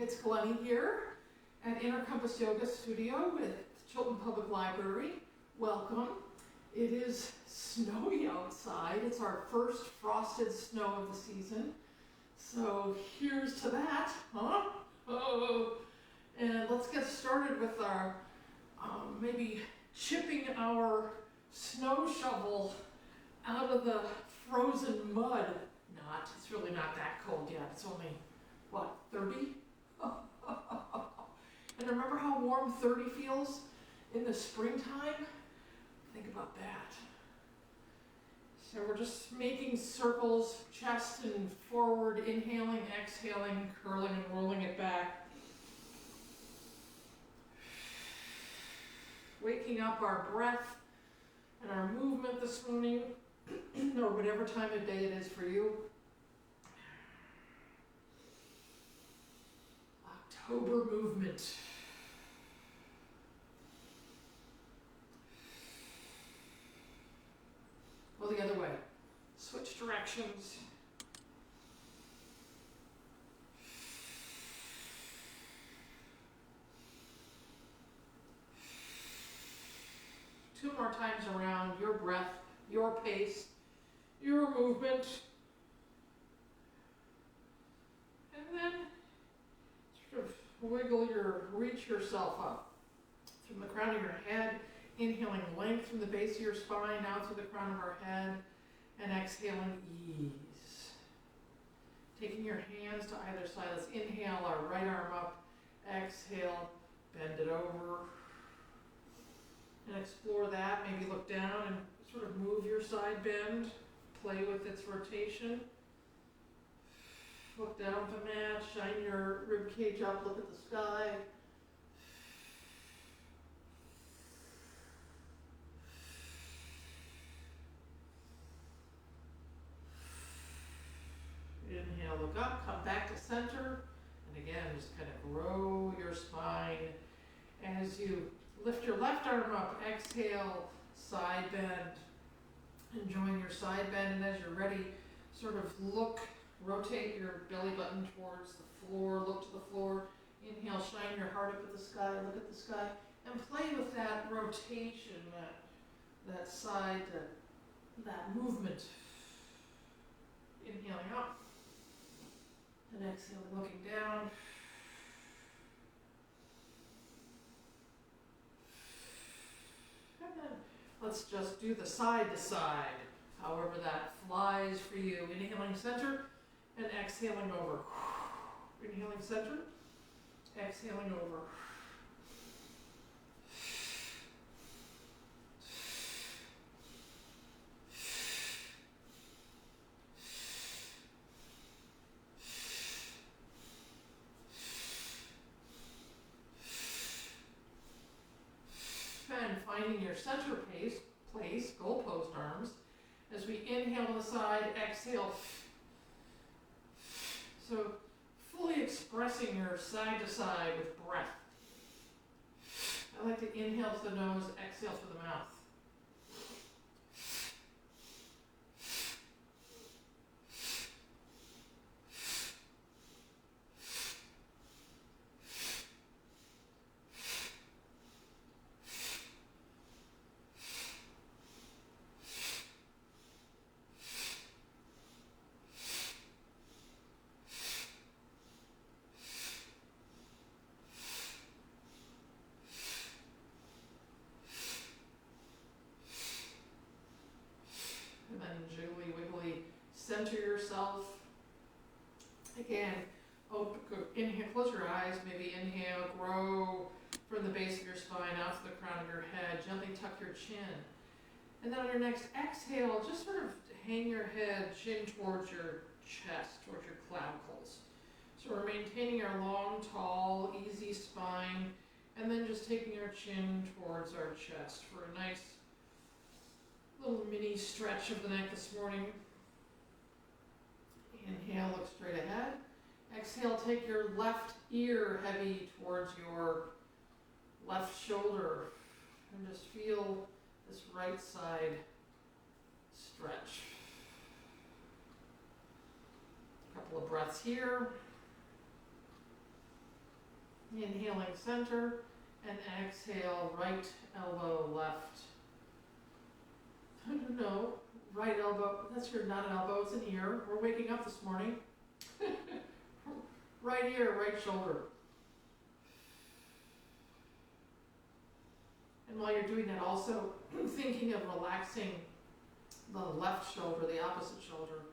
It's Glenny here at Inner Compass Yoga Studio with Chilton Public Library. Welcome. It is snowy outside. It's our first frosted snow of the season. So here's to that, huh? Oh. And let's get started with our maybe chipping our snow shovel out of the frozen mud. It's really not that cold yet. It's only, what, 30? And remember how warm 30 feels in the springtime? Think about that. So we're just making circles, chest and forward, inhaling, exhaling, curling and rolling it back. Waking up our breath and our movement this morning, or whatever time of day it is for you. October movement. Go the other way. Switch directions. Two more times around, your breath, your pace, your movement. And then sort of reach yourself up from the crown of your head, inhaling length from the base of your spine out through the crown of our head, and exhaling ease. Taking your hands to either side, let's inhale our right arm up, exhale, bend it over, and explore that. Maybe look down and sort of move your side bend, play with its rotation. Look down at the mat, shine your rib cage up, look at the sky. Inhale, look up, come back to center. And again, just kind of grow your spine. As you lift your left arm up, exhale, side bend. Enjoying your side bend, and as you're ready, sort of rotate your belly button towards the floor, look to the floor. Inhale, shine your heart up at the sky, look at the sky, and play with that rotation, that side, that movement. Inhaling up, and exhaling, looking down. And then let's just do the side to side, however that flies for you. Inhaling center and exhaling over. Inhaling center, exhaling over. And finding your center place, goalpost arms, as we inhale to the side, exhale. So fully expressing your side to side with breath. I like to inhale to the nose, exhale through the mouth. And then jiggly wiggly, center yourself. Again, inhale, close your eyes, maybe inhale, grow from the base of your spine out to the crown of your head, gently tuck your chin. And then on your next exhale, just sort of hang your head, chin towards your chest, towards your clavicles. So we're maintaining our long, tall, easy spine, and then just taking our chin towards our chest for a nice little mini stretch of the neck this morning. Inhale, look straight ahead. Exhale, take your left ear heavy towards your left shoulder and just feel this right side stretch. A couple of breaths here. Inhaling center, and exhale, right elbow left. No, right elbow, that's not an elbow, it's an ear. We're waking up this morning. Right ear, right shoulder. And while you're doing that, also thinking of relaxing the left shoulder, the opposite shoulder.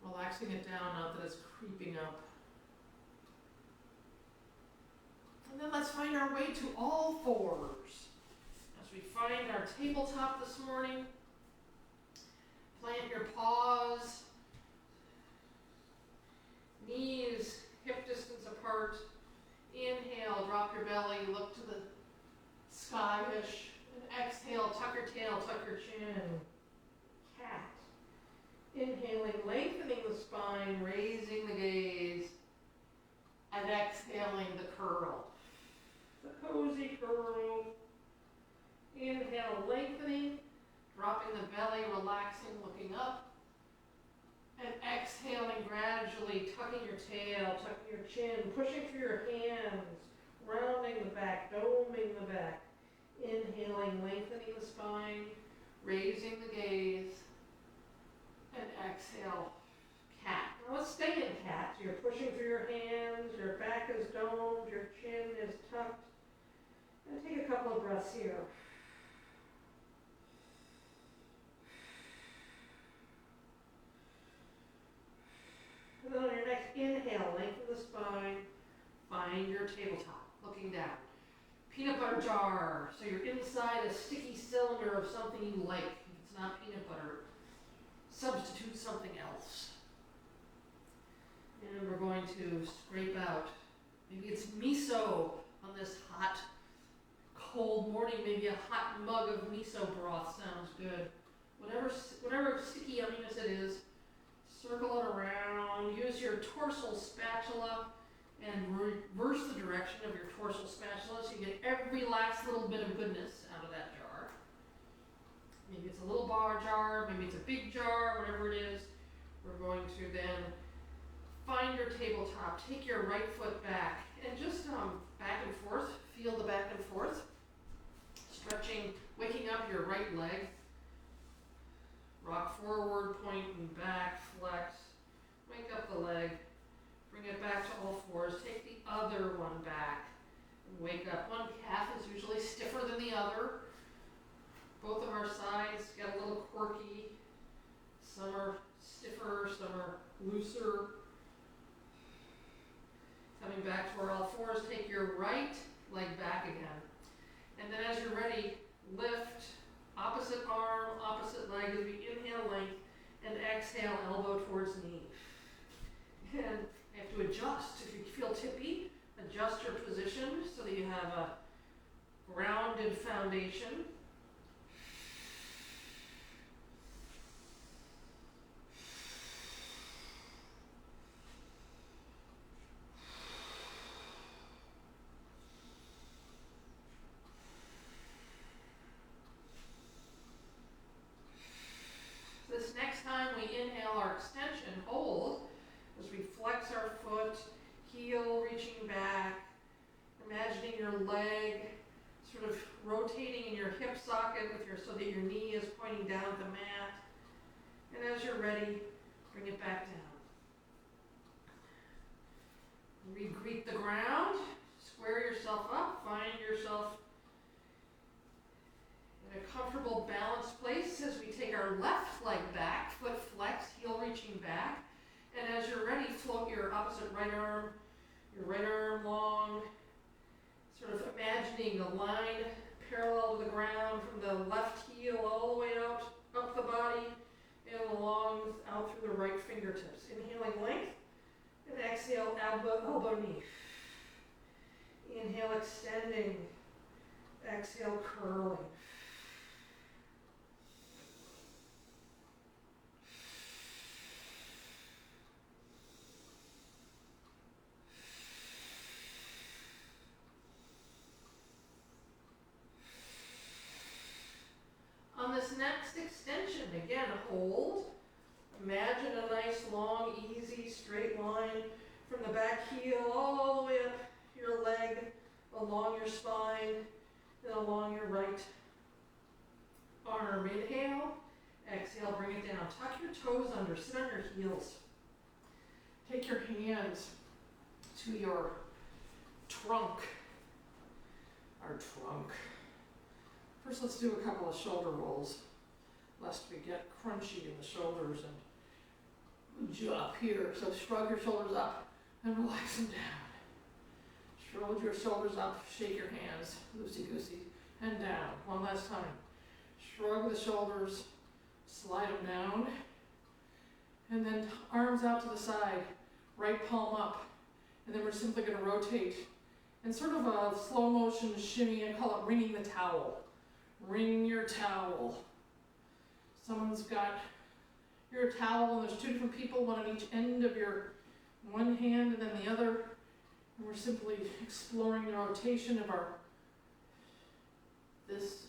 Relaxing it down, not that it's creeping up. And then let's find our way to all fours. As we find our tabletop this morning, plant your paws, knees hip distance apart. Inhale, drop your belly, look to the sky-ish. And exhale, tuck your tail, tuck your chin. Cat. Inhaling, lengthening the spine, raising the gaze. And exhaling, the curl. The cozy curl. Inhale, lengthening, dropping the belly, relaxing, looking up. And exhaling, gradually tucking your tail, tucking your chin, pushing through your hands, rounding the back, doming the back. Inhaling, lengthening the spine, raising the gaze. And exhale, cat. Now let's stay in cat. You're pushing through your hands, your back is domed, your chin is tucked. And take a couple of breaths here. And then on your next inhale, lengthen the spine, find your tabletop, looking down. Peanut butter jar, so you're inside a sticky cylinder of something you like. If it's not peanut butter, substitute something else. And we're going to scrape out, maybe it's miso on this hot, cold morning, maybe a hot mug of miso broth sounds good. Whatever sticky yumminess it is, circle it around, use your torsal spatula and reverse the direction of your torsal spatula so you get every last little bit of goodness out of that jar. Maybe it's a little bar jar, maybe it's a big jar, whatever it is. We're going to then find your tabletop, take your right foot back, and just back and forth, feel the back and forth. Stretching, waking up your right leg. Rock forward, point and back, flex. Wake up the leg. Bring it back to all fours. Take the other one back. And wake up. One calf is usually stiffer than the other. Both of our sides get a little quirky. Some are stiffer, some are looser. Coming back to our all fours, take your right leg back again. And then as you're ready, lift, opposite arm, opposite leg as we inhale length, and exhale, elbow towards knee. And you have to adjust. If you feel tippy, adjust your position so that you have a grounded foundation. This next time we inhale our extension, hold, as we flex our foot, heel reaching back, imagining your leg sort of rotating in your hip socket so that your knee is pointing down at the mat. And as you're ready, bring it back down. Re-greet the ground, square yourself up, find yourself in a comfortable balanced place as we take our left leg back, foot flexed, heel reaching back. And as you're ready, float your opposite right arm long, sort of imagining a line parallel to the ground from the left heel all the way out, up the body, and along, out through the right fingertips. Inhaling length, and exhale, elbow knee. Inhale, extending. Exhale, curling. On this next extension, again, hold. Imagine a nice, long, easy, straight line from the back heel all the way up your leg, along your spine, then along your right arm. Inhale, exhale, bring it down. Tuck your toes under, sit on your heels. Take your hands to your trunk, our trunk. First, let's do a couple of shoulder rolls, lest we get crunchy in the shoulders and move you up here. So shrug your shoulders up and relax them down. Shrug your shoulders up, shake your hands, loosey-goosey, and down. One last time. Shrug the shoulders, slide them down, and then arms out to the side, right palm up, and then we're simply going to rotate in sort of a slow motion shimmy. I call it wringing the towel. Wring your towel. Someone's got your towel, and there's two different people, one on each end of your one hand and then the other, and we're simply exploring the rotation of this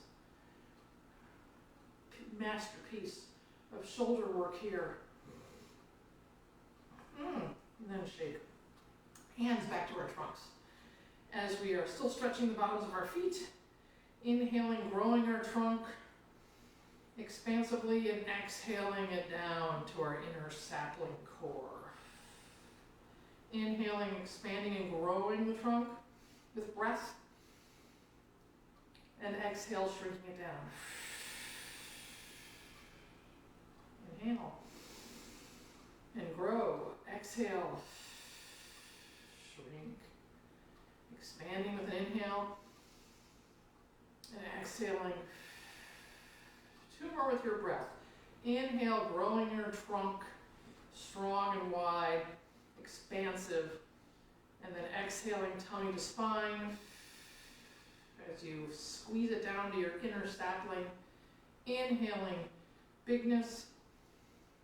masterpiece of shoulder work here. And then shake. Hands back to our trunks. As we are still stretching the bottoms of our feet, inhaling, growing our trunk expansively, and exhaling it down to our inner sapling core. Inhaling, expanding, and growing the trunk with breath, and exhale, shrinking it down. Inhale and grow. Exhale, shrink. Expanding with an inhale and exhaling. Two more with your breath. Inhale, growing your trunk strong and wide, expansive, and then exhaling, tummy to spine as you squeeze it down to your inner sapling. Inhaling, bigness,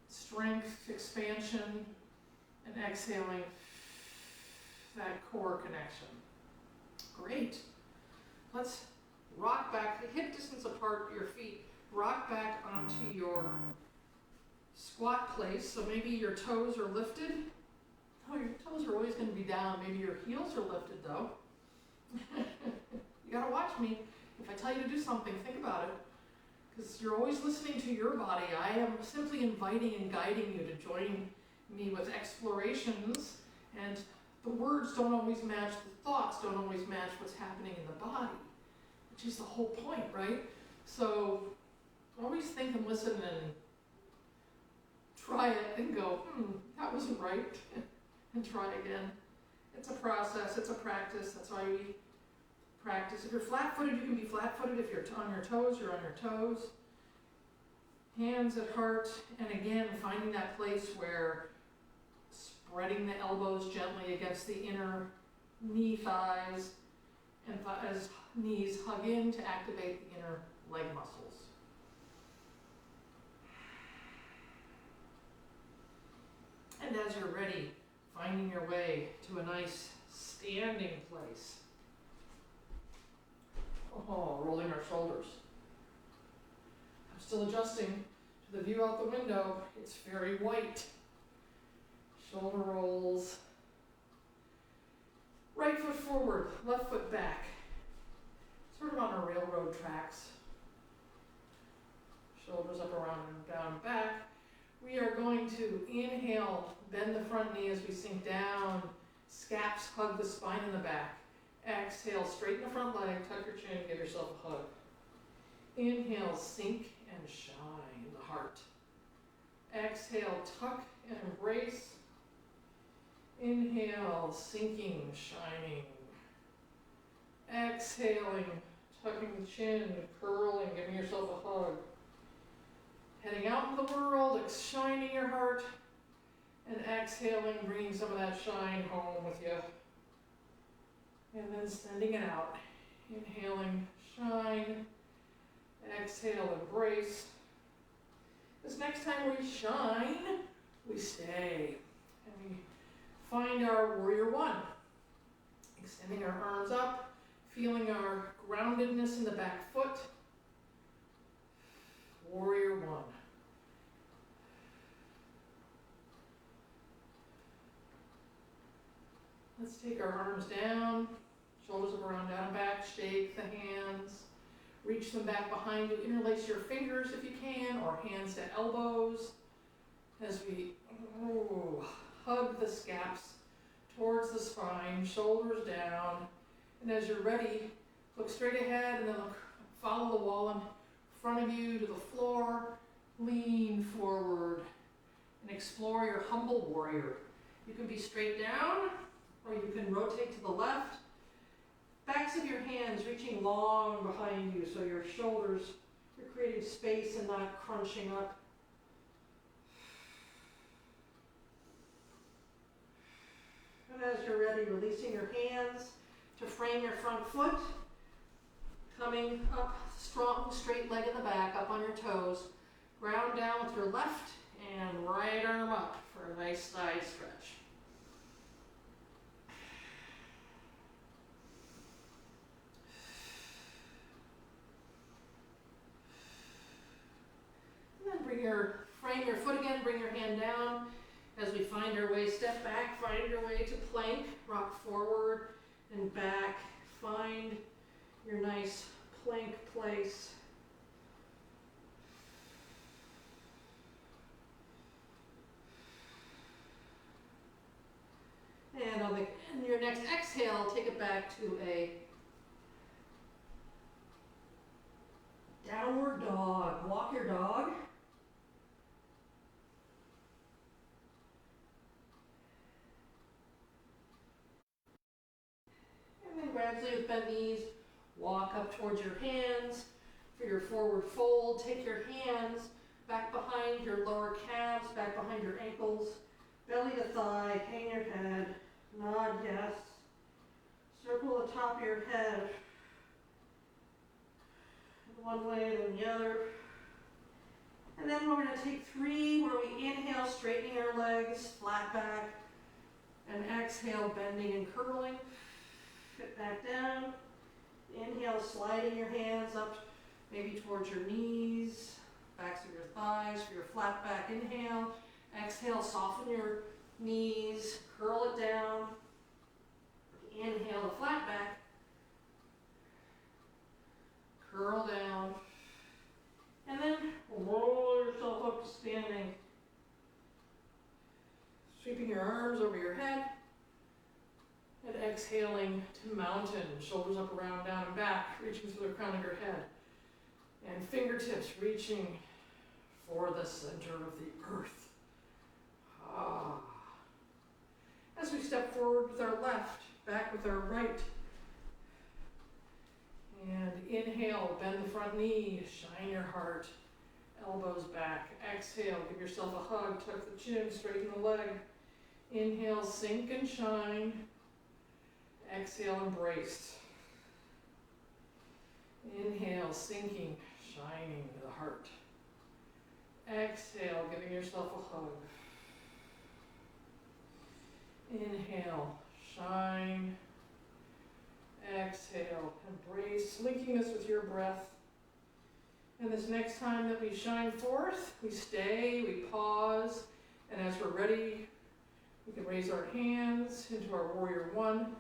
strength, expansion, and exhaling that core connection. Great. Let's rock back, hip distance apart your feet, rock back onto your squat place. So maybe your toes are lifted. Oh, your toes are always going to be down. Maybe your heels are lifted though. You gotta watch me. If I tell you to do something, think about it. Because you're always listening to your body. I am simply inviting and guiding you to join me with explorations, and the words don't always match, the thoughts don't always match what's happening in the body, which is the whole point, right? So always think and listen and try it and go, that wasn't right, and try again. It's a process, it's a practice, that's why we practice. If you're flat-footed, you can be flat-footed. If you're on your toes, you're on your toes. Hands at heart, and again, finding that place where spreading the elbows gently against the inner knee thighs, and as knees hug in to activate the inner leg muscles. And as you're ready, finding your way to a nice standing place. Oh, rolling our shoulders. I'm still adjusting to the view out the window. It's very white. Shoulder rolls. Right foot forward, left foot back. Sort of on our railroad tracks. Shoulders up, around, and down, and back. We are going to inhale, bend the front knee as we sink down. Scaps hug the spine in the back. Exhale, straighten the front leg, tuck your chin, give yourself a hug. Inhale, sink and shine the heart. Exhale, tuck and embrace. Inhale, sinking, shining. Exhaling, tucking the chin, curling, giving yourself a hug. Heading out in the world, shining your heart, and exhaling, bringing some of that shine home with you. And then sending it out. Inhaling, shine. Exhale, embrace. This next time we shine, we stay. And we find our warrior one. Extending our arms up, feeling our groundedness in the back foot. Warrior one. Let's take our arms down, Shoulders up, around, down and back. Shake the hands. Reach them back behind you. Interlace your fingers if you can, or hands to elbows. As we hug the scaps towards the spine, shoulders down. And as you're ready, look straight ahead and then follow the wall in front of you to the floor. Lean forward and explore your humble warrior. You can be straight down, or you can rotate to the left. Backs of your hands reaching long behind you, so your shoulders, you're creating space and not crunching up. And as you're ready, releasing your hands to frame your front foot. Coming up, strong, straight leg in the back, up on your toes. Ground down with your left and right arm up for a nice side stretch. Frame your foot again, bring your hand down. As we find our way, step back, find your way to plank, rock forward and back. Find your nice plank place. And on your next exhale, take it back to a downward dog. Walk your dog. And then gradually with bent knees, walk up towards your hands. For your forward fold, take your hands back behind your lower calves, back behind your ankles, belly to thigh, hang your head, nod yes. Circle the top of your head one way then the other. And then we're going to take 3 where we inhale, straightening our legs, flat back, and exhale, bending and curling. Sit back down. Inhale, sliding your hands up maybe towards your knees, backs of your thighs for your flat back inhale. Exhale, soften your knees, curl it down. Inhale, the flat back. Curl down. And then roll yourself up to standing. Sweeping your arms over your head. And exhaling to mountain. Shoulders up, around, down, and back. Reaching to the crown of your head. And fingertips reaching for the center of the earth. As we step forward with our left, back with our right. And inhale, bend the front knee, shine your heart, elbows back. Exhale, give yourself a hug, tuck the chin, straighten the leg. Inhale, sink and shine. Exhale, embrace. Inhale, sinking, shining the heart. Exhale, giving yourself a hug. Inhale, shine. Exhale, embrace, linking this with your breath. And this next time that we shine forth, we stay, we pause, and as we're ready, we can raise our hands into our warrior one.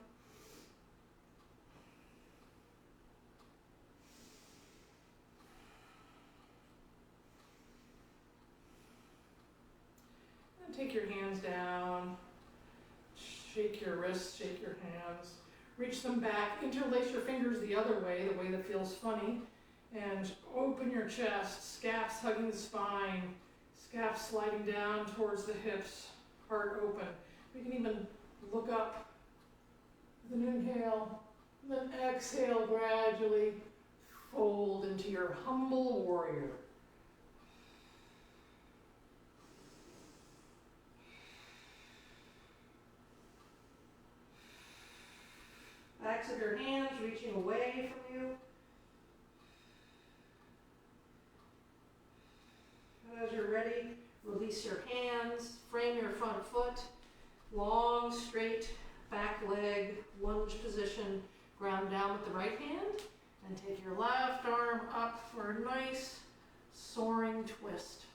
And take your hands down, shake your wrists, shake your hands. Reach them back, interlace your fingers the other way, the way that feels funny, and open your chest, scaps hugging the spine, scaps sliding down towards the hips, heart open. We can even look up, then inhale, then exhale, gradually fold into your humble warrior. Backs of your hands reaching away from you. And as you're ready, release your hands, frame your front foot, long, straight back leg, lunge position, ground down with the right hand, and take your left arm up for a nice soaring twist.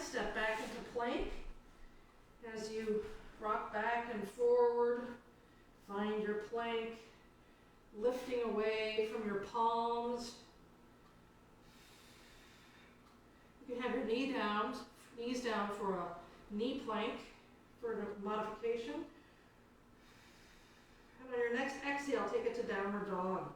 step back into plank. As you rock back and forward, find your plank, lifting away from your palms. You can have your knees down for a knee plank for a modification. And on your next exhale, take it to downward dog.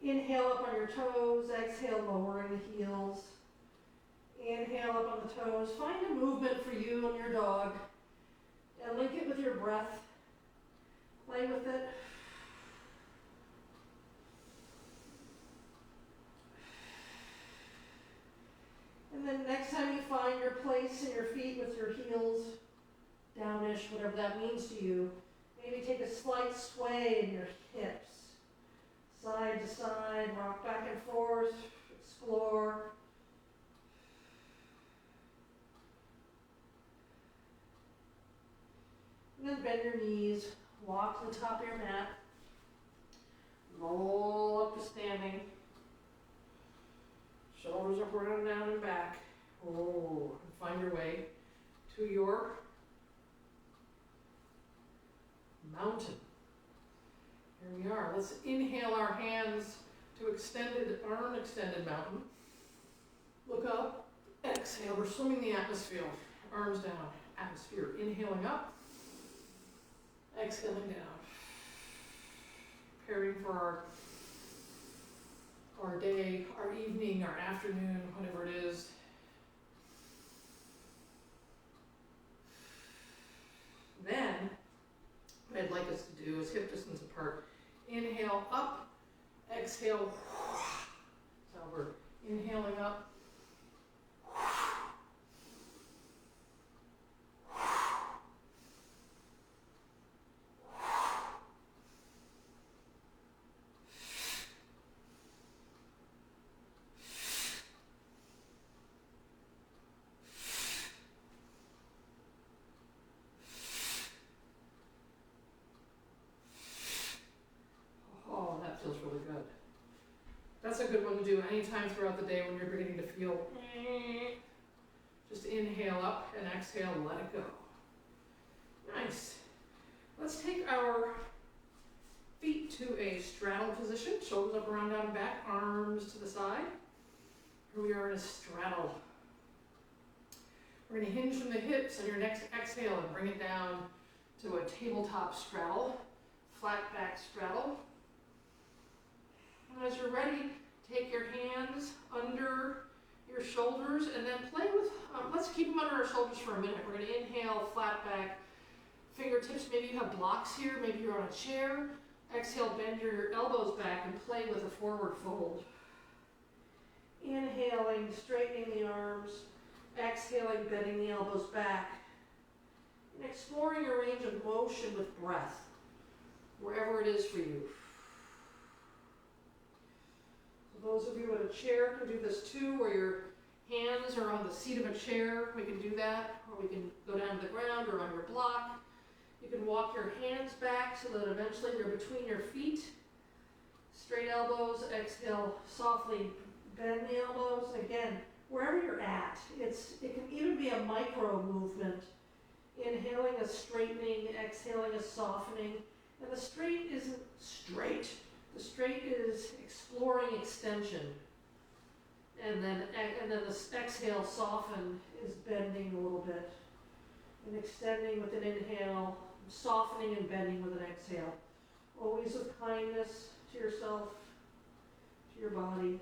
Inhale up on your toes, exhale lowering the heels. Inhale up on the toes. Find a movement for you and your dog and link it with your breath. Play with it. And then next time you find your place in your feet with your heels downish, whatever that means to you, maybe take a slight sway in your hips. Side to side, rock back and forth, explore. And then bend your knees, walk to the top of your mat, roll up to standing, shoulders upward and down and back. Oh, and find your way to your mountain. Here we are. Let's inhale our hands to arm extended mountain. Look up, exhale. We're swimming the atmosphere. Arms down, atmosphere. Inhaling up, exhaling down. Preparing for our day, our evening, our afternoon, whatever it is. Then, what I'd like us to do is hip distance apart. Inhale up, exhale. So we're inhaling up. That's a good one to do anytime throughout the day when you're beginning to feel. Just inhale up and exhale, let it go. Nice. Let's take our feet to a straddle position, shoulders up, around, down, and back, arms to the side. Here we are in a straddle. We're going to hinge from the hips on your next exhale and bring it down to a tabletop straddle, flat back straddle. And as you're ready, take your hands under your shoulders and then play with, let's keep them under our shoulders for a minute. We're going to inhale, flat back, fingertips. Maybe you have blocks here, maybe you're on a chair. Exhale, bend your elbows back and play with a forward fold. Inhaling, straightening the arms. Exhaling, bending the elbows back. And exploring your range of motion with breath, wherever it is for you. Those of you in a chair can do this too, where your hands are on the seat of a chair. We can do that, or we can go down to the ground or on your block. You can walk your hands back so that eventually they're between your feet. Straight elbows, exhale, softly bend the elbows. Again, wherever you're at, it can even be a micro movement. Inhaling a straightening, exhaling a softening. And the straight isn't straight. The straight is exploring extension. And then the exhale, soften, is bending a little bit. And extending with an inhale, softening and bending with an exhale. Always with kindness to yourself, to your body.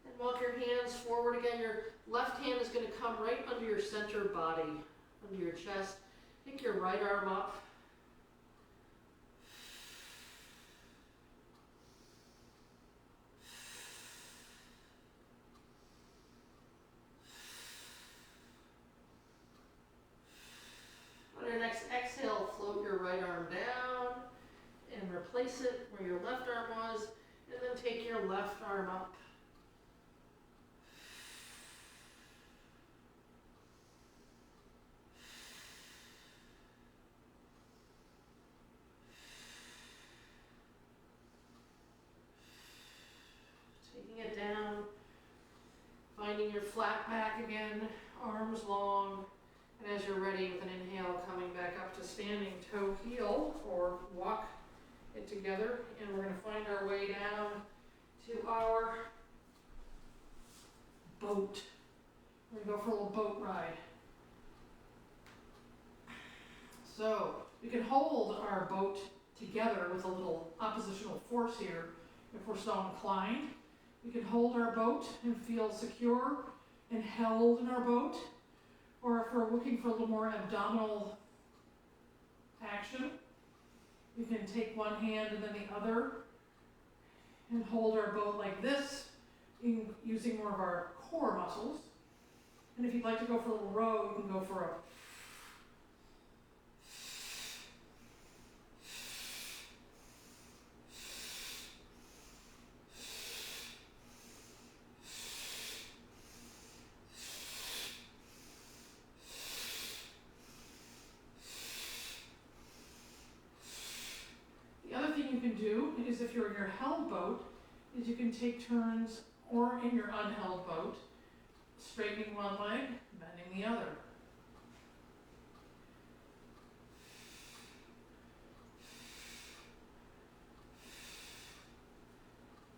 And walk your hands forward again. Your left hand is going to come right under your center body, under your chest. Take your right arm up. On your next exhale, float your right arm down and replace it where your left arm was, and then take your left arm up. flat back again, arms long. And as you're ready with an inhale, coming back up to standing toe heel or walk it together. And we're going to find our way down to our boat. We're going to go for a little boat ride. So we can hold our boat together with a little oppositional force here if we're so inclined. We can hold our boat and feel secure and held in our boat. Or if we're looking for a little more abdominal action, we can take one hand and then the other and hold our boat like this, using more of our core muscles. And if you'd like to go for a little row, you can go for a do is if you're in your held boat, is you can take turns, or in your unheld boat, straightening one leg, bending the other.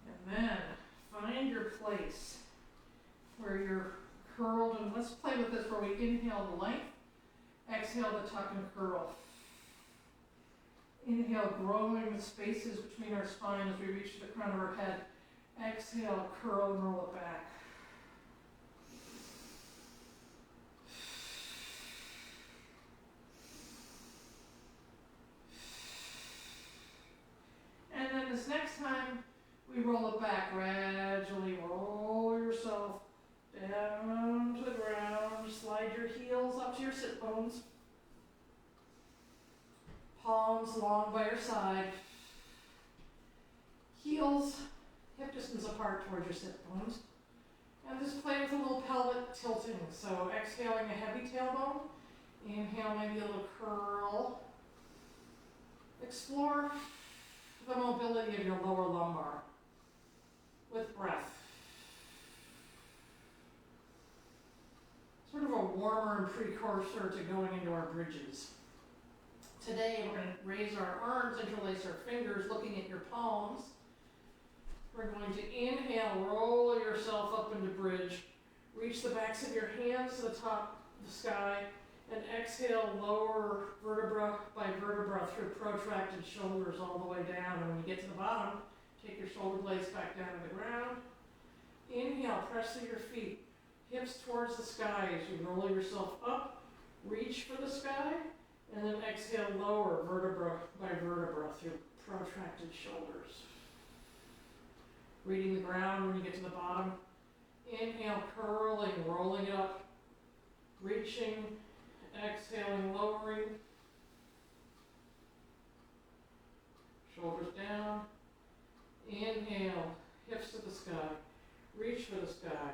And then find your place where you're curled, and let's play with this where we inhale the length, exhale the tuck and curl. Inhale, growing the spaces between our spine as we reach the crown of our head. Exhale, curl and roll it back. And then this next time, we roll it back. Gradually roll yourself down to the ground. Slide your heels up to your sit bones. Palms long by your side. Heels hip distance apart towards your sit bones. And just play with a little pelvic tilting. So exhaling a heavy tailbone. Inhale, maybe a little curl. Explore the mobility of your lower lumbar with breath. Sort of a warmer and precursor to going into our bridges. Today we're going to raise our arms, interlace our fingers, looking at your palms. We're going to inhale, roll yourself up into bridge. Reach the backs of your hands to the top of the sky. And exhale, lower vertebra by vertebra through protracted shoulders all the way down. And when you get to the bottom, take your shoulder blades back down to the ground. Inhale, press through your feet, hips towards the sky as you roll yourself up. Reach for the sky. And then exhale, lower vertebra by vertebra through protracted shoulders. Reading the ground when you get to the bottom. Inhale, curling, rolling it up. Reaching, exhaling, lowering. Shoulders down. Inhale, hips to the sky. Reach for the sky.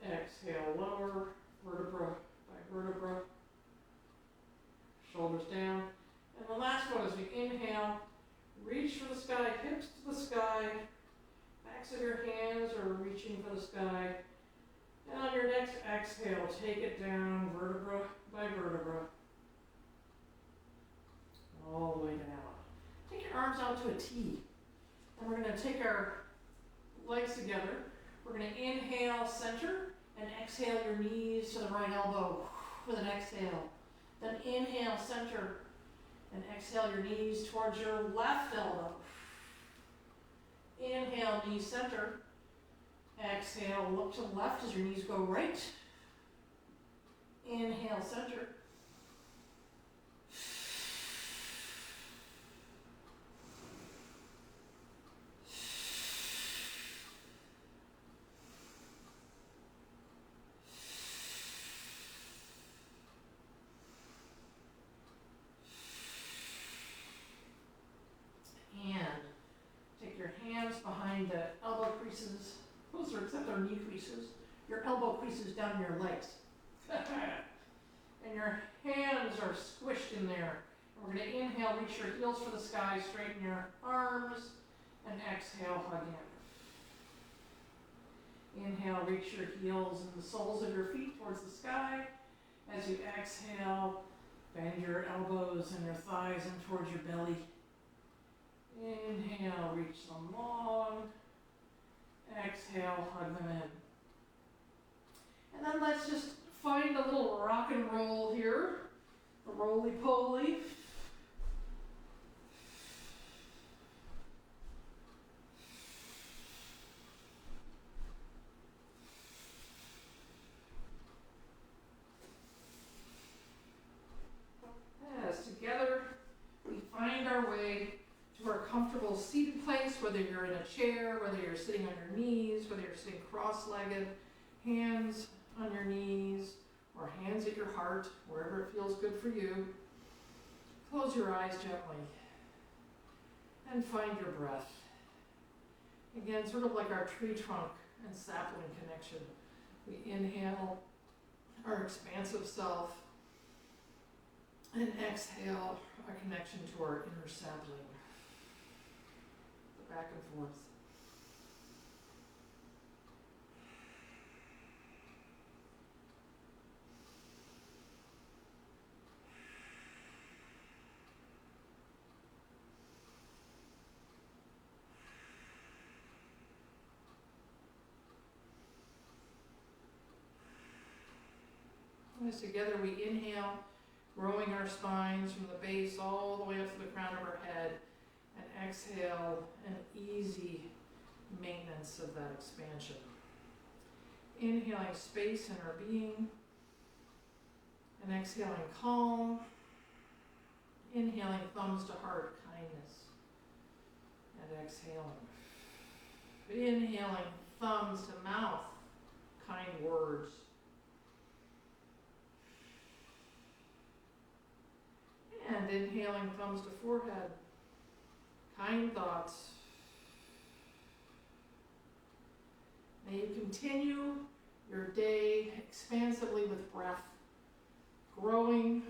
Exhale, lower, vertebra by vertebra. Shoulders down. And the last one is we inhale, reach for the sky, hips to the sky, backs of your hands are reaching for the sky. And on your next exhale, take it down, vertebra by vertebra, all the way down. Take your arms out to a T. And we're going to take our legs together. We're going to inhale, center, and exhale your knees to the right elbow with an exhale. Then inhale, center, and exhale your knees towards your left elbow. Inhale, knees center. Exhale, look to the left as your knees go right. Inhale, center. Behind the elbow creases, except our knee creases, your elbow creases down your legs. And your hands are squished in there. And we're going to inhale, reach your heels for the sky, straighten your arms, and exhale, hug Inhale, reach your heels and the soles of your feet towards the sky. As you exhale, bend your elbows and your thighs in towards your belly. Inhale, reach them long. Exhale, hug them in. And then let's just find a little rock and roll here. A roly-poly. As together we find our way to our comfortable seated place, whether you're in a chair, whether you're sitting on your knees, whether you're sitting cross-legged, hands on your knees, or hands at your heart, wherever it feels good for you. Close your eyes gently and find your breath. Again, sort of like our tree trunk and sapling connection. We inhale our expansive self and exhale our connection to our inner sapling. Back and forth. As together we inhale, growing our spines from the base all the way up to the crown of our head, and exhale an easy maintenance of that expansion. Inhaling space in our being, and exhaling calm. Inhaling thumbs to heart, kindness, and exhaling. Inhaling thumbs to mouth, kind words. And inhaling thumbs to forehead, kind thoughts. May you continue your day expansively with breath, growing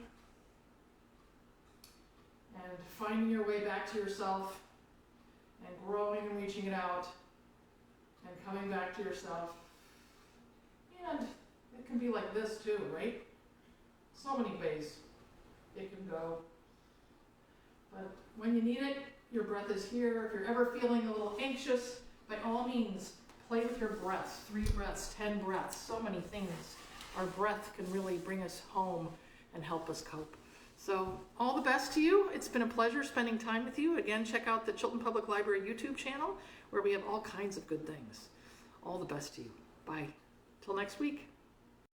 and finding your way back to yourself, and growing and reaching it out, and coming back to yourself. And it can be like this too, right? So many ways it can go. But when you need it, your breath is here. If you're ever feeling a little anxious, by all means, play with your breaths. 3 breaths, 10 breaths, so many things. Our breath can really bring us home and help us cope. So all the best to you. It's been a pleasure spending time with you. Again, check out the Chilton Public Library YouTube channel where we have all kinds of good things. All the best to you. Bye. Till next week.